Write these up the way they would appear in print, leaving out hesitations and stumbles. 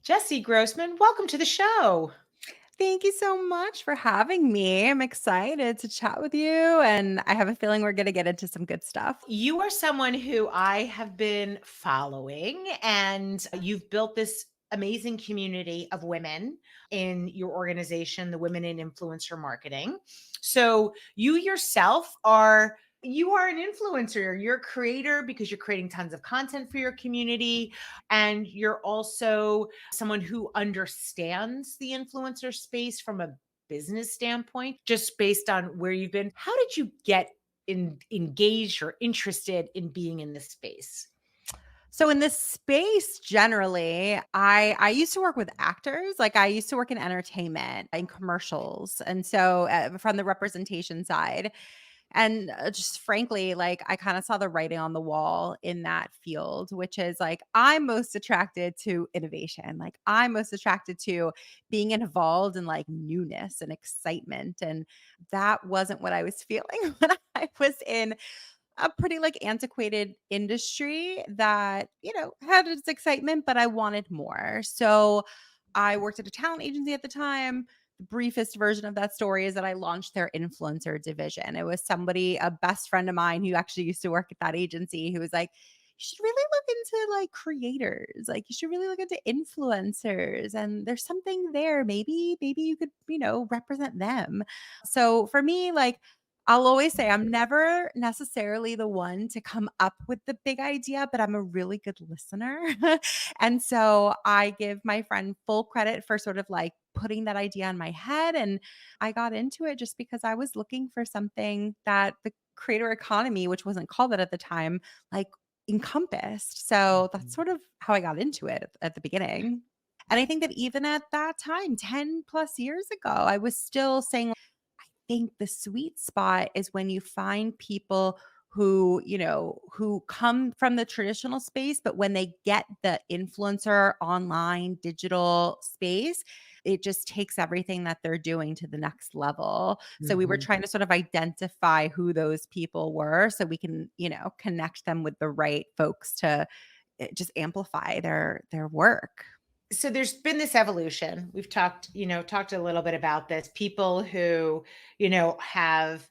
Jessy Grossman, welcome to the show. Thank you so much for having me. I'm excited to chat with you, and I have a feeling we're going to get into some good stuff. You are someone who I have been following, and you've built this amazing community of women in your organization, the Women in Influencer Marketing. So you yourself are an influencer. You're a creator because you're creating tons of content for your community. And you're also someone who understands the influencer space from a business standpoint, just based on where you've been. How did you get engaged or interested in being in this space? So in this space generally, I used to work with actors. Like I used to work in entertainment and commercials. And so from the representation side, and just frankly, like I kind of saw the writing on the wall in that field, which is like I'm most attracted to innovation. Like I'm most attracted to being involved in like newness and excitement. And that wasn't what I was feeling when I was in a pretty like antiquated industry that, had its excitement, but I wanted more. So I worked at a talent agency at the time. The briefest version of that story is that I launched their influencer division. It was somebody, a best friend of mine who actually used to work at that agency, who was like, you should really look into like creators. Like you should really look into influencers. And there's something there. Maybe you could, represent them. So for me, like I'll always say I'm never necessarily the one to come up with the big idea, but I'm a really good listener. And so I give my friend full credit for sort of like putting that idea in my head. And I got into it just because I was looking for something that the creator economy, which wasn't called that at the time, like encompassed. So that's Mhm. sort of how I got into it at the beginning. And I think that even at that time, 10 plus years ago, I was still saying, think the sweet spot is when you find people who come from the traditional space, but when they get the influencer online digital space, it just takes everything that they're doing to the next level. So we were Mhm. trying to sort of identify who those people were so we can, connect them with the right folks to just amplify their work. So there's been this evolution. We've talked a little bit about this. People who, have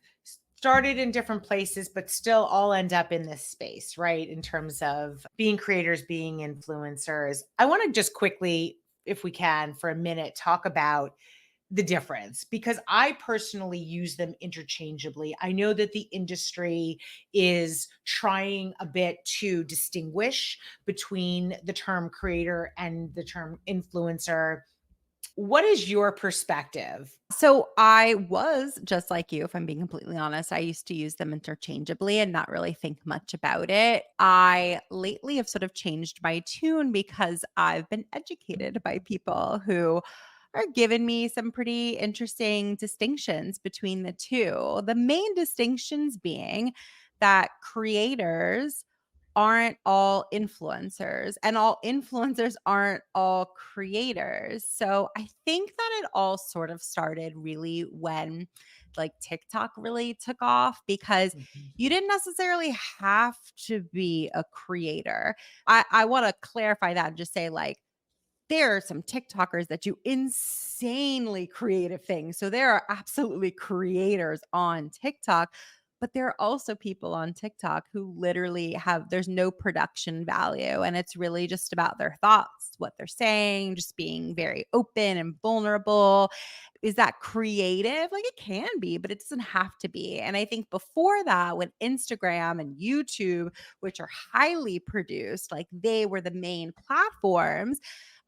started in different places, but still all end up in this space, right? In terms of being creators, being influencers. I want to just quickly, if we can, for a minute, talk about the difference because I personally use them interchangeably. I know that the industry is trying a bit to distinguish between the term creator and the term influencer. What is your perspective? So I was just like you, if I'm being completely honest. I used to use them interchangeably and not really think much about it. I lately have sort of changed my tune because I've been educated by people who are giving me some pretty interesting distinctions between the two. The main distinctions being that creators aren't all influencers and all influencers aren't all creators. So I think that it all sort of started really when like TikTok really took off because Mhm. you didn't necessarily have to be a creator. I want to clarify that and just say like there are some TikTokers that do insanely creative things. So there are absolutely creators on TikTok, but there are also people on TikTok who literally there's no production value. And it's really just about their thoughts, what they're saying, just being very open and vulnerable. Is that creative? Like it can be, but it doesn't have to be. And I think before that, when Instagram and YouTube, which are highly produced, like they were the main platforms,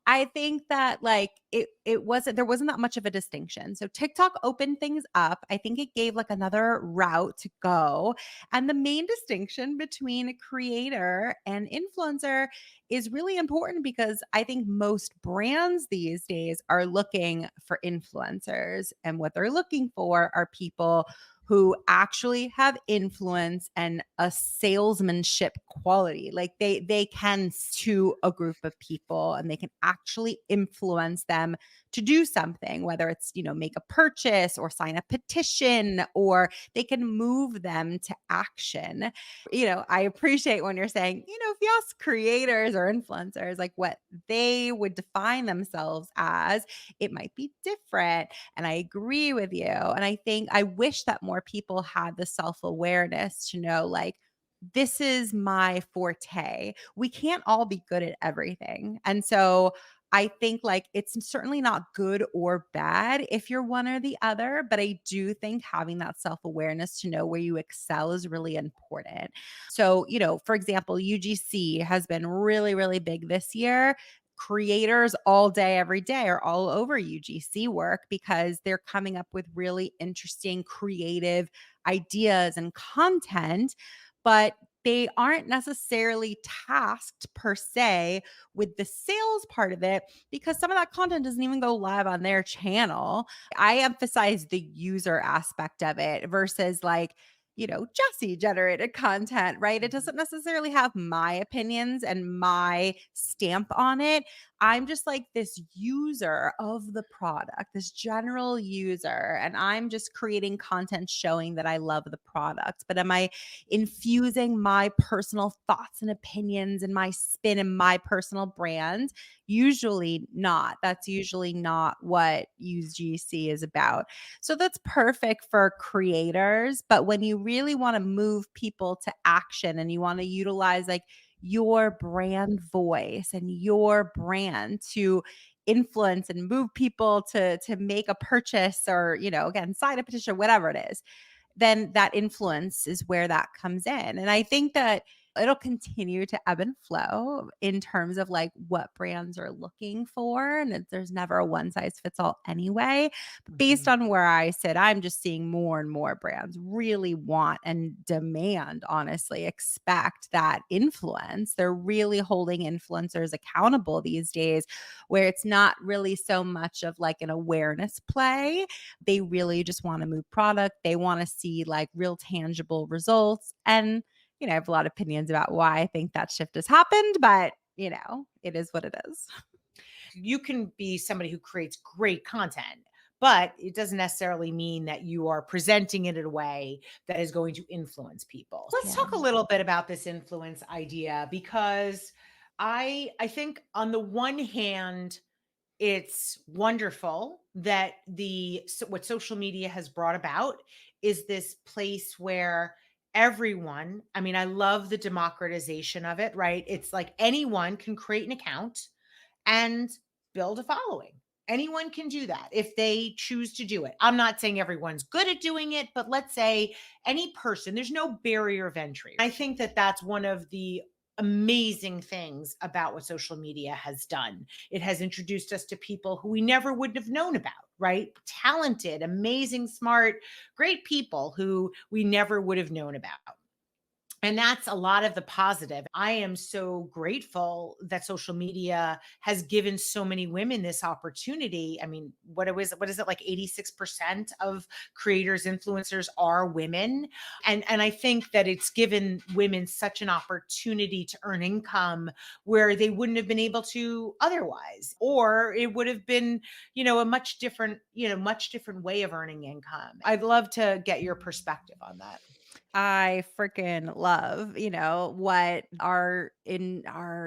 I think that, like, it wasn't there wasn't that much of a distinction. So TikTok opened things up. I think it gave, like, another route to go, and the main distinction between a creator and influencer is really important because I think most brands these days are looking for influencers, and what they're looking for are people who actually have influence and a salesmanship quality. Like they can to a group of people and they can actually influence them to do something, whether it's, make a purchase or sign a petition, or they can move them to action. I appreciate when you're saying, if you ask creators or influencers like what they would define themselves as, it might be different. And I agree with you. And I wish that more people had the self awareness to know, like, this is my forte. We can't all be good at everything. And so I think like it's certainly not good or bad if you're one or the other, but I do think having that self awareness to know where you excel is really important. So, for example, UGC has been really, really big this year. Creators all day, every day are all over UGC work because they're coming up with really interesting, creative ideas and content, but they aren't necessarily tasked per se with the sales part of it because some of that content doesn't even go live on their channel. I emphasize the user aspect of it versus like, Jesse generated content, right? It Mhm. doesn't necessarily have my opinions and my stamp on it. I'm just like this user of the product, this general user, and I'm just creating content showing that I love the product. But am I infusing my personal thoughts and opinions and my spin and my personal brand? Usually not. That's usually not what UGC is about. So that's perfect for creators. But when you really want to move people to action and you want to utilize like your brand voice and your brand to influence and move people to make a purchase or, again, sign a petition, whatever it is, then that influence is where that comes in. And I think that it'll continue to ebb and flow in terms of like what brands are looking for. And there's never a one size fits all anyway. But based Mhm. on where I sit, I'm just seeing more and more brands really want and demand, honestly, expect that influence. They're really holding influencers accountable these days, where it's not really so much of like an awareness play. They really just want to move product. They want to see like real tangible results. And, I have a lot of opinions about why I think that shift has happened, but, it is what it is. You can be somebody who creates great content, but it doesn't necessarily mean that you are presenting it in a way that is going to influence people. Let's Yeah. talk a little bit about this influence idea because I think on the one hand, it's wonderful that what social media has brought about is this place where everyone, I mean, I love the democratization of it, right? It's like anyone can create an account and build a following. Anyone can do that if they choose to do it. I'm not saying everyone's good at doing it, but let's say any person, there's no barrier of entry. I think that that's one of the amazing things about what social media has done. It has introduced us to people who we never would have known about, right? Talented, amazing, smart, great people who we never would have known about. And that's a lot of the positive. I am so grateful that social media has given so many women this opportunity. I mean, what is it like 86% of creators, influencers are women. And I think that it's given women such an opportunity to earn income where they wouldn't have been able to otherwise. Or it would have been, a much different way of earning income. I'd love to get your perspective on that. I freaking love, what our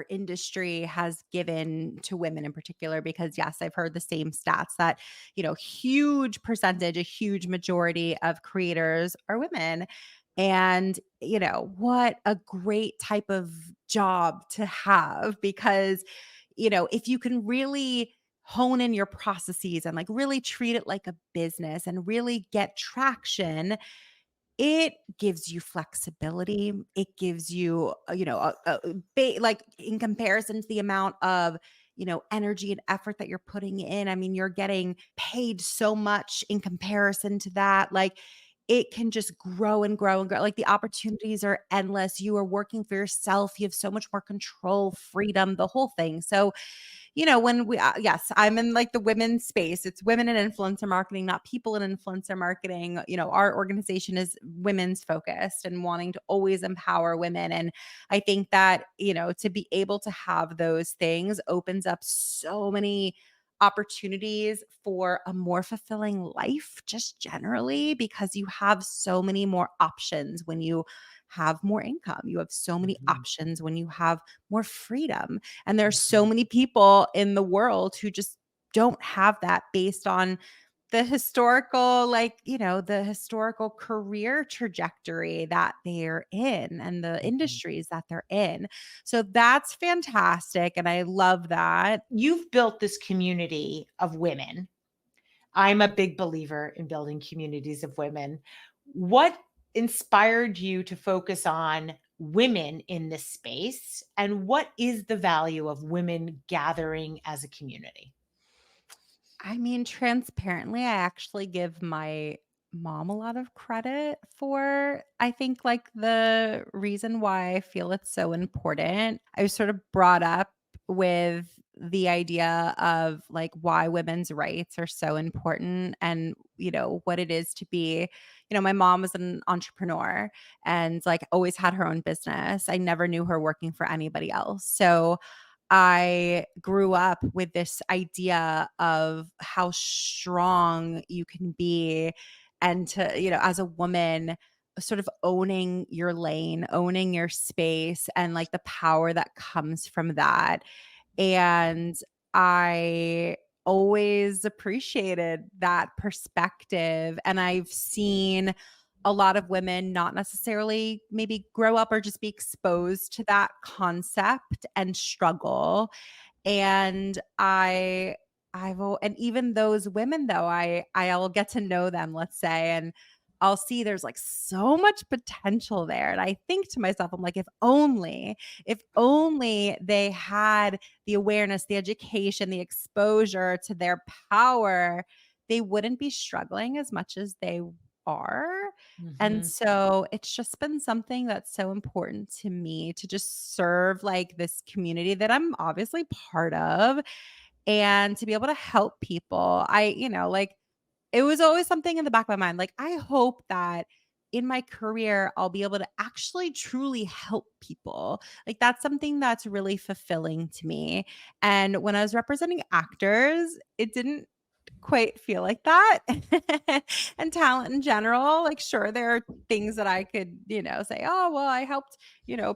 industry has given to women in particular, because yes, I've heard the same stats that, huge percentage, a huge majority of creators are women. And, what a great type of job to have because, if you can really hone in your processes and like really treat it like a business and really get traction, it gives you flexibility. It gives you, like in comparison to the amount of, energy and effort that you're putting in. I mean, you're getting paid so much in comparison to that. Like it can just grow and grow and grow. Like the opportunities are endless. You are working for yourself. You have so much more control, freedom, the whole thing. So, when yes, I'm in like the women's space. It's women in influencer marketing, not people in influencer marketing. Our organization is women's focused and wanting to always empower women. And I think that, to be able to have those things opens up so many opportunities for a more fulfilling life just generally because you have so many more options when you have more income. You have so many Mhm, options when you have more freedom. And there's so mhm, many people in the world who just don't have that based on the historical, like, the historical career trajectory that they're in and the mhm. industries that they're in. So that's fantastic. And I love that. You've built this community of women. I'm a big believer in building communities of women. What inspired you to focus on women in this space? And what is the value of women gathering as a community? I mean, transparently, I actually give my mom a lot of credit for, I think, like the reason why I feel it's so important. I was sort of brought up with the idea of like why women's rights are so important and, what it is to be, my mom was an entrepreneur and like always had her own business. I never knew her working for anybody else. So, I grew up with this idea of how strong you can be and to, as a woman, sort of owning your lane, owning your space, and like the power that comes from that. And I always appreciated that perspective. And I've seen a lot of women not necessarily maybe grow up or just be exposed to that concept and struggle. And and even those women though, I'll get to know them, let's say, and I'll see there's like so much potential there. And I think to myself, I'm like, if only they had the awareness, the education, the exposure to their power, they wouldn't be struggling as much as they are. And Mhm. so it's just been something that's so important to me to just serve like this community that I'm obviously part of and to be able to help people. Like it was always something in the back of my mind. Like, I hope that in my career, I'll be able to actually truly help people. Like, that's something that's really fulfilling to me. And when I was representing actors, it didn't quite feel like that. And talent in general, like, sure, there are things that I could, say, "Oh, well, I helped,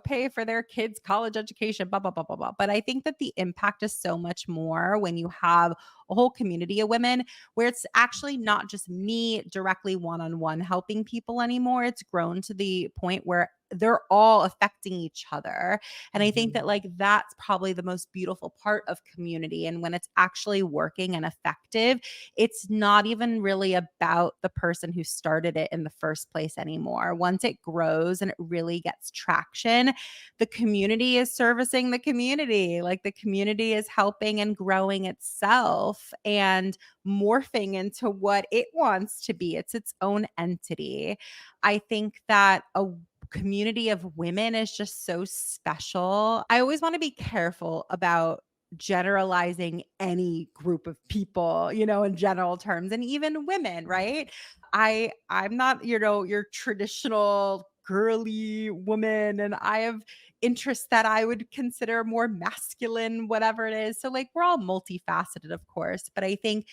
pay for their kids' college education, blah, blah, blah, blah, blah." But I think that the impact is so much more when you have a whole community of women where it's actually not just me directly one-on-one helping people anymore. It's grown to the point where they're all affecting each other. And I think that Mhm. like that's probably the most beautiful part of community. And when it's actually working and effective, it's not even really about the person who started it in the first place anymore. Once it grows and it really gets traction, the community is servicing the community. Like the community is helping and growing itself and morphing into what it wants to be. It's its own entity. I think that a community of women is just so special. I always want to be careful about generalizing any group of people, in general terms and even women, right? I'm not, your traditional girly woman and I have interests that I would consider more masculine, whatever it is. So like we're all multifaceted, of course, but I think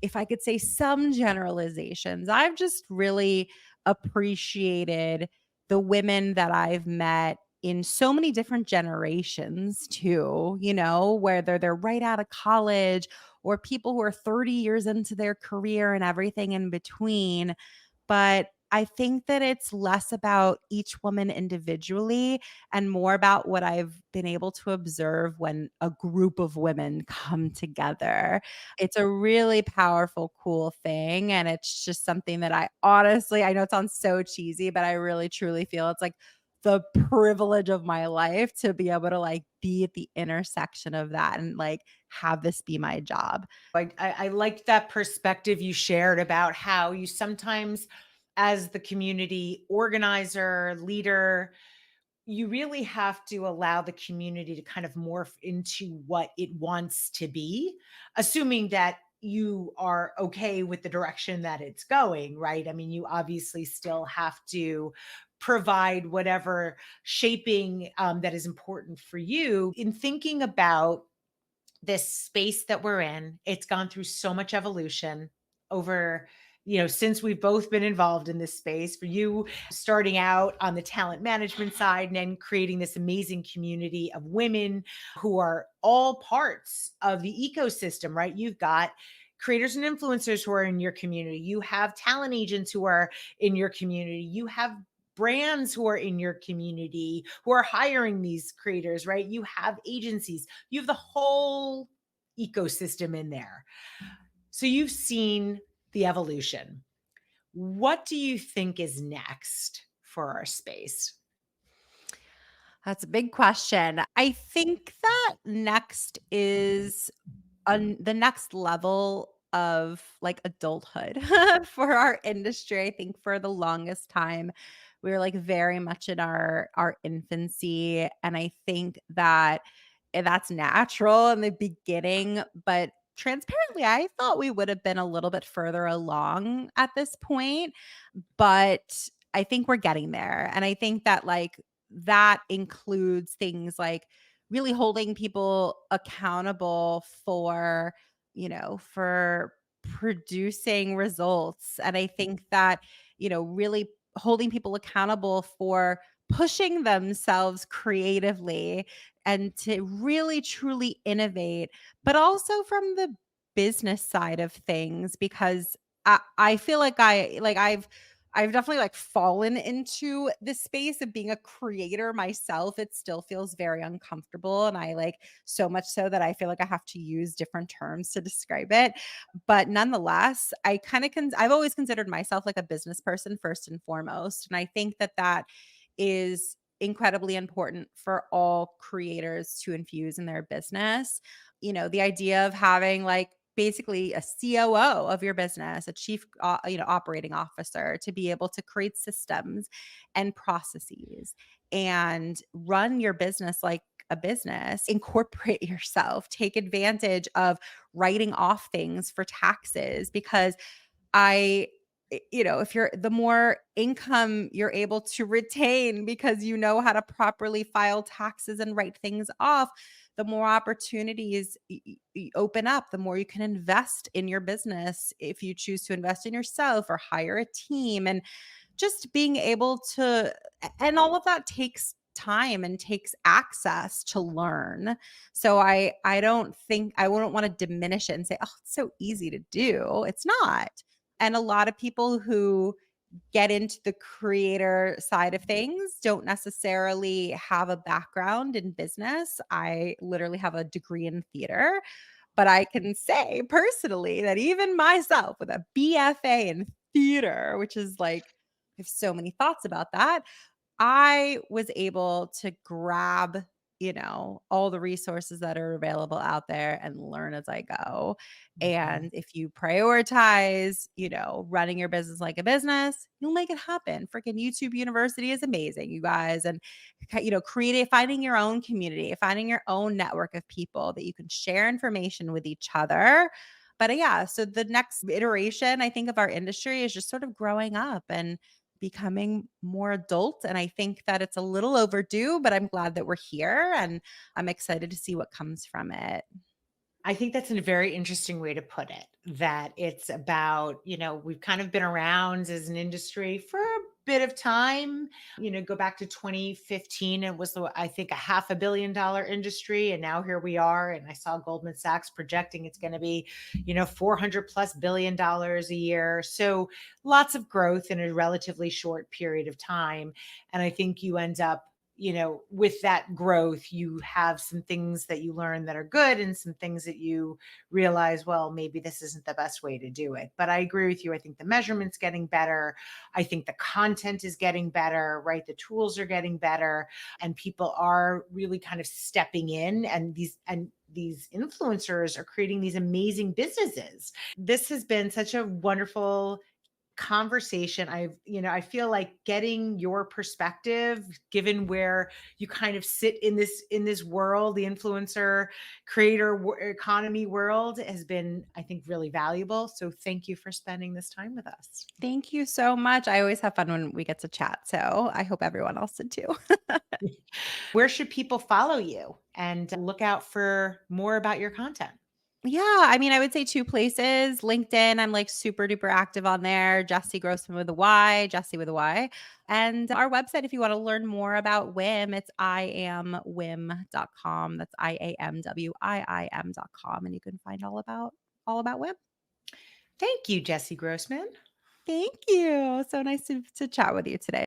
if I could say some generalizations, I've just really appreciated the women that I've met in so many different generations too, whether they're right out of college or people who are 30 years into their career and everything in between. But I think that it's less about each woman individually and more about what I've been able to observe when a group of women come together. It's a really powerful, cool thing. And it's just something that I know it sounds so cheesy, but I really truly feel it's like the privilege of my life to be able to like be at the intersection of that and like have this be my job. I liked that perspective you shared about how you sometimes, as the community organizer, leader, you really have to allow the community to kind of morph into what it wants to be, assuming that you are okay with the direction that it's going, right? I mean, you obviously still have to provide whatever shaping that is important for you in thinking about this space that we're in, it's gone through so much evolution over, since we've both been involved in this space. For you, starting out on the talent management side and then creating this amazing community of women who are all parts of the ecosystem, right? You've got creators and influencers who are in your community. You have talent agents who are in your community. You have brands who are in your community who are hiring these creators, right? You have agencies, you have the whole ecosystem in there. So you've seen the evolution. What do you think is next for our space? That's a big question. I think that next is the next level of like adulthood for our industry. I think for the longest time we were like very much in our infancy, and I think that that's natural in the beginning, but transparently I thought we would have been a little bit further along at this point, but I think we're getting there. And I think that like that includes things like really holding people accountable for, for producing results. And I think that, really holding people accountable for pushing themselves creatively and to really truly innovate, but also from the business side of things, because I feel like I've definitely like fallen into this space of being a creator myself. It still feels very uncomfortable. And I like so much so that I feel like I have to use different terms to describe it. But nonetheless, I kind of I've always considered myself like a business person first and foremost. And I think that that is incredibly important for all creators to infuse in their business. The idea of having like basically a COO of your business, a chief operating officer, to be able to create systems and processes and run your business like a business, incorporate yourself, take advantage of writing off things for taxes, because I if you're the more income you're able to retain because you know how to properly file taxes and write things off, the more opportunities open up, the more you can invest in your business if you choose to invest in yourself or hire a team. And just being able to, and all of that takes time and takes access to learn. So I don't think I wouldn't want to diminish it and say, oh, it's so easy to do. It's not. And a lot of people who get into the creator side of things don't necessarily have a background in business. I literally have a degree in theater, but I can say personally that even myself with a BFA in theater, which is like, I have so many thoughts about that, I was able to grab, all the resources that are available out there and learn as I go. Mhm. And if you prioritize, running your business like a business, you'll make it happen. Freaking YouTube University is amazing, you guys. And, creating, finding your own community, finding your own network of people that you can share information with each other. But yeah, so the next iteration, I think, of our industry is just sort of growing up and becoming more adult. And I think that it's a little overdue, but I'm glad that we're here and I'm excited to see what comes from it. I think that's a very interesting way to put it. That it's about, we've kind of been around as an industry for a bit of time. Go back to 2015, it was, I think, a $500 million industry. And now here we are. And I saw Goldman Sachs projecting it's going to be, 400+ billion dollars a year. So lots of growth in a relatively short period of time. And I think you end up, with that growth, you have some things that you learn that are good and some things that you realize, well, maybe this isn't the best way to do it. But I agree with you. I think the measurement's getting better. I think the content is getting better, right? The tools are getting better, and people are really kind of stepping in, and these influencers are creating these amazing businesses. This has been such a wonderful conversation. I feel like getting your perspective, given where you kind of sit in this world, the influencer creator economy world, has been, I think, really valuable. So thank you for spending this time with us. Thank you so much. I always have fun when we get to chat. So I hope everyone else did too. Where should people follow you and look out for more about your content? Yeah, I mean, I would say 2 places. LinkedIn, I'm, like, super duper active on there, Jessy Grossman with a Y, Jessy with a Y. And our website, if you wanna learn more about WIIM, it's iamwim.com. That's IAMWIIM.com, and you can find all about WIIM. Thank you, Jessy Grossman. Thank you. So nice to chat with you today.